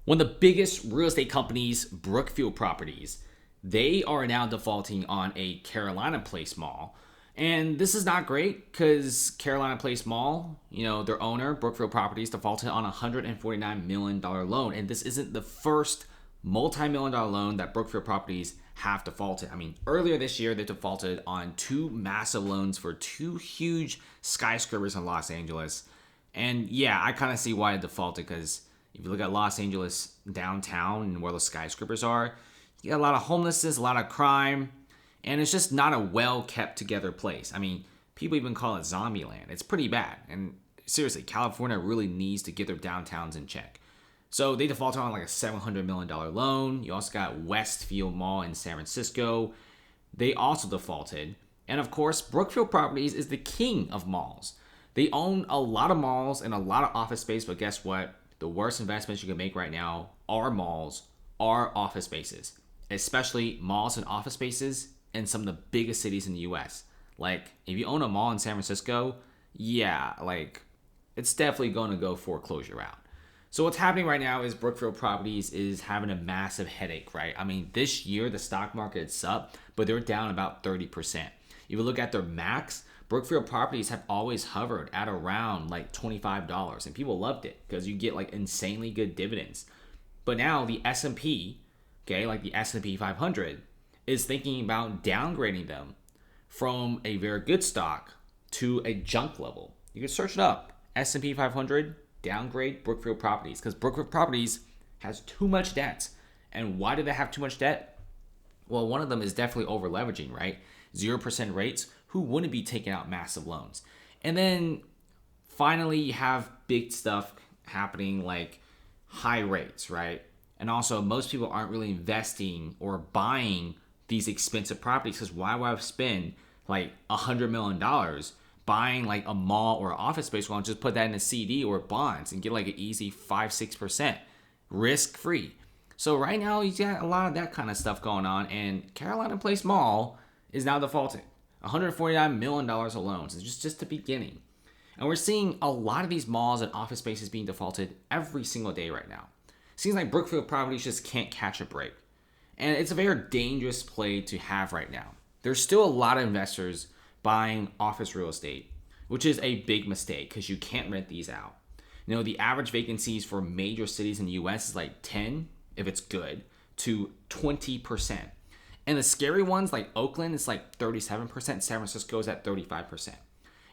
One of the biggest real estate companies, Brookfield Properties, they are now defaulting on a Carolina Place mall. And this is not great because Carolina Place Mall, their owner, Brookfield Properties, defaulted on a $149 million loan. And this isn't the first multi-million dollar loan that Brookfield Properties have defaulted. I mean, earlier this year, they defaulted on two massive loans for two huge skyscrapers in Los Angeles. And yeah, I kind of see why it defaulted because if you look at Los Angeles downtown and where the skyscrapers are, you got a lot of homelessness, a lot of crime, and it's just not a well kept together place. I mean, people even call it zombie land. It's pretty bad. And seriously, California really needs to get their downtowns in check. So they defaulted on like a $700 million loan. You also got Westfield Mall in San Francisco. They also defaulted. And of course, Brookfield Properties is the king of malls. They own a lot of malls and a lot of office space, but guess what? The worst investments you can make right now are malls, are office spaces, especially malls and office spaces in some of the biggest cities in the US. Like, if you own a mall in San Francisco, yeah, like, it's definitely going to go foreclosure route. So what's happening right now is Brookfield Properties is having a massive headache, right? I mean, this year the stock market is up, but they're down about 30%. If you look at their max, Brookfield Properties have always hovered at around like $25, and people loved it because you get like insanely good dividends. But now the S&P, okay, like the S&P 500, is thinking about downgrading them from a very good stock to a junk level. You can search it up. S&P 500 downgrade Brookfield Properties because Brookfield Properties has too much debt. And why do they have too much debt? Well, one of them is definitely over leveraging, right? 0% rates. Who wouldn't be taking out massive loans? And then finally, you have big stuff happening like high rates, right? And also, most people aren't really investing or buying these expensive properties because why would I spend like $100 million buying like a mall or office space? Well, just put that in a CD or bonds and get like an easy 5-6% risk free. So right now, you got a lot of that kind of stuff going on, and Carolina Place Mall is now defaulting. $149 million of loans. It's just the beginning. And we're seeing a lot of these malls and office spaces being defaulted every single day right now. Seems like Brookfield Properties just can't catch a break. And it's a very dangerous play to have right now. There's still a lot of investors buying office real estate, which is a big mistake because you can't rent these out. The average vacancies for major cities in the US is like 10, if it's good, to 20%. And the scary ones like Oakland is like 37%, San Francisco is at 35%.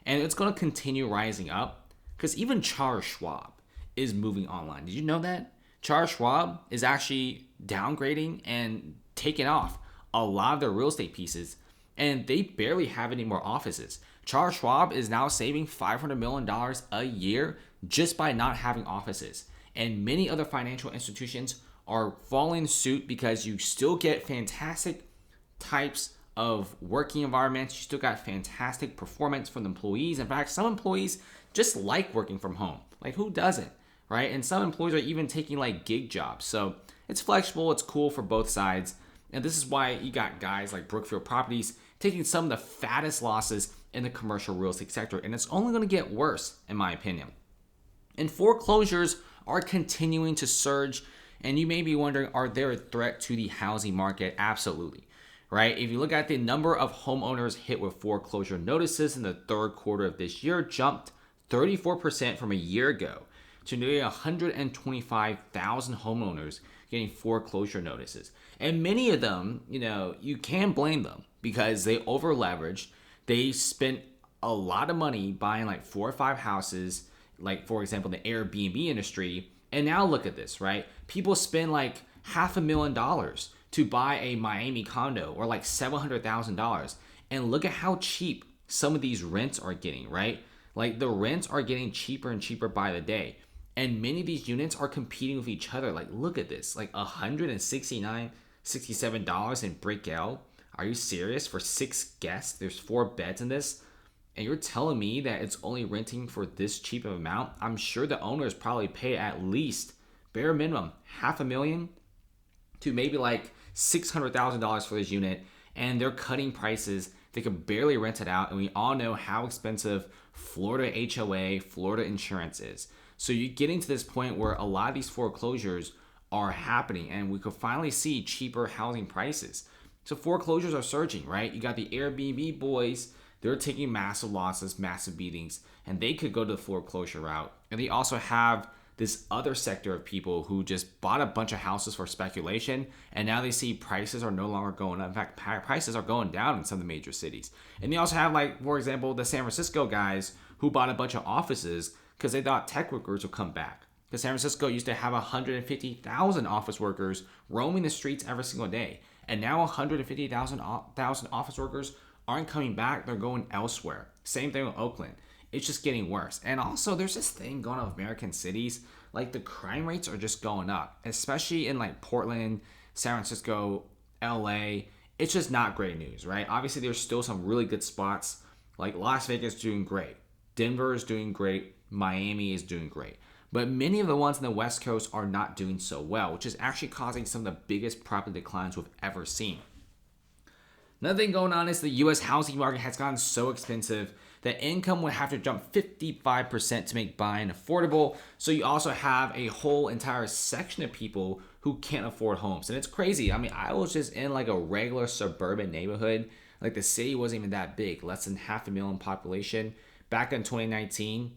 And it's going to continue rising up because even Charles Schwab is moving online. Did you know that? Charles Schwab is actually downgrading and taking off a lot of their real estate pieces, and they barely have any more offices. Charles Schwab is now saving $500 million a year just by not having offices. And many other financial institutions are following suit because you still get fantastic types of working environments. You still got fantastic performance from the employees. In fact, some employees just like working from home. Like, who doesn't, right? And some employees are even taking like gig jobs. So it's flexible. It's cool for both sides. And this is why you got guys like Brookfield Properties taking some of the fattest losses in the commercial real estate sector. And it's only going to get worse, in my opinion. And foreclosures are continuing to surge. And you may be wondering, are they a threat to the housing market? Absolutely. Right? If you look at the number of homeowners hit with foreclosure notices in the third quarter of this year, jumped 34% from a year ago to nearly 125,000 homeowners getting foreclosure notices. And many of them, you can't blame them because they over leveraged. They spent a lot of money buying like 4 or 5 houses, like for example, the Airbnb industry. And now look at this, right? People spend like $500,000 to buy a Miami condo or like $700,000. And look at how cheap some of these rents are getting, right? Like the rents are getting cheaper and cheaper by the day. And many of these units are competing with each other. Like, look at this, like $169, $67 in Brickell. Are you serious? For 6 guests, there's 4 beds in this. And you're telling me that it's only renting for this cheap of amount? I'm sure the owners probably pay at least bare minimum $500,000 to maybe like $600,000 for this unit, and they're cutting prices. They could barely rent it out, and we all know how expensive Florida HOA, Florida insurance is. So you're getting to this point where a lot of these foreclosures are happening, and we could finally see cheaper housing prices. So foreclosures are surging, right? You got the Airbnb boys, they're taking massive losses, massive beatings, and they could go to the foreclosure route. And they also have this other sector of people who just bought a bunch of houses for speculation, and now they see prices are no longer going up. In fact, prices are going down in some of the major cities. And they also have, like, for example, the San Francisco guys who bought a bunch of offices because they thought tech workers would come back. Because San Francisco used to have 150,000 office workers roaming the streets every single day. And now 150,000 office workers aren't coming back. They're going elsewhere. Same thing with Oakland. It's just getting worse. And also, there's this thing going on with American cities. Like, the crime rates are just going up, especially in, like, Portland, San Francisco, LA. It's just not great news, right? Obviously, there's still some really good spots. Like, Las Vegas is doing great. Denver is doing great. Miami is doing great. But many of the ones in the West Coast are not doing so well, which is actually causing some of the biggest property declines we've ever seen. Another thing going on is the U.S. housing market has gotten so expensive that income would have to jump 55% to make buying affordable. So you also have a whole entire section of people who can't afford homes. And it's crazy. I mean, I was just in like a regular suburban neighborhood. Like, the city wasn't even that big, less than 500,000 population. Back in 2019,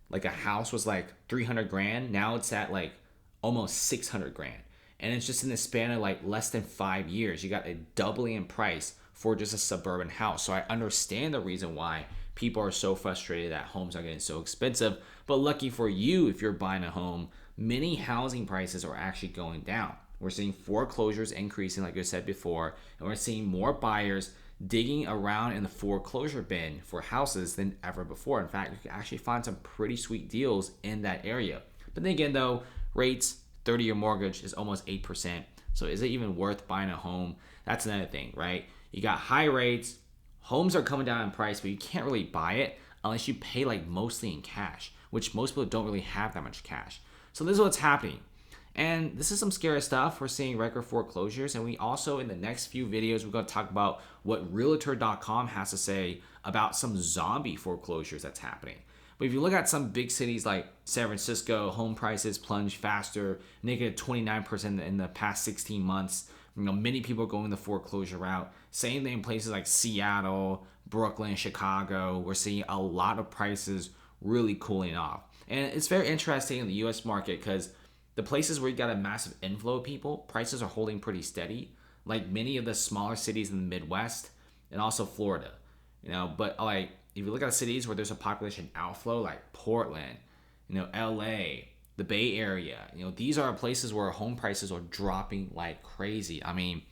like, a house was like 300 grand. Now it's at like almost 600 grand. And it's just in the span of like less than 5 years. You got a doubling in price for just a suburban house. So I understand the reason why people are so frustrated that homes are getting so expensive. But lucky for you, if you're buying a home, many housing prices are actually going down. We're seeing foreclosures increasing, like I said before, and we're seeing more buyers digging around in the foreclosure bin for houses than ever before. In fact, you can actually find some pretty sweet deals in that area. But then again, though, rates, 30-year mortgage is almost 8%. So is it even worth buying a home? That's another thing, right? You got high rates, homes are coming down in price, but you can't really buy it unless you pay like mostly in cash, which most people don't really have that much cash. So this is what's happening. And this is some scary stuff. We're seeing record foreclosures. And we also, in the next few videos, we're going to talk about what Realtor.com has to say about some zombie foreclosures that's happening. But if you look at some big cities like San Francisco, home prices plunge faster, -29% in the past 16 months. You know, many people are going the foreclosure route. Same thing in places like Seattle, Brooklyn, Chicago. We're seeing a lot of prices really cooling off. And it's very interesting in the U.S. market because the places where you got a massive inflow of people, prices are holding pretty steady. Like many of the smaller cities in the Midwest and also Florida. You know, but like if you look at cities where there's a population outflow, like Portland, you know, LA, the Bay Area, you know, these are places where home prices are dropping like crazy. I mean,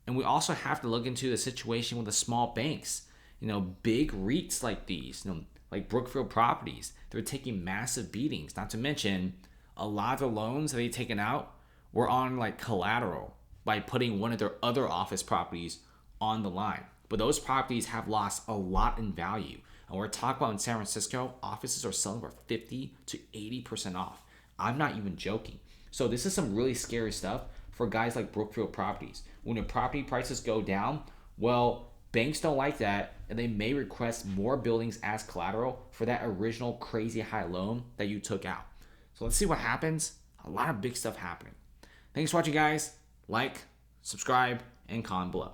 and we also have to look into the situation with the small banks. You know, big REITs like these, you know, like Brookfield Properties, they're taking massive beatings. Not to mention, a lot of the loans that they've taken out were on like collateral by putting one of their other office properties on the line. But those properties have lost a lot in value. And we're talking about in San Francisco, offices are selling for 50 to 80% off. I'm not even joking. So this is some really scary stuff for guys like Brookfield Properties. When the property prices go down, well, banks don't like that, and they may request more buildings as collateral for that original crazy high loan that you took out. So let's see what happens. A lot of big stuff happening. Thanks for watching, guys. Like, subscribe, and comment below.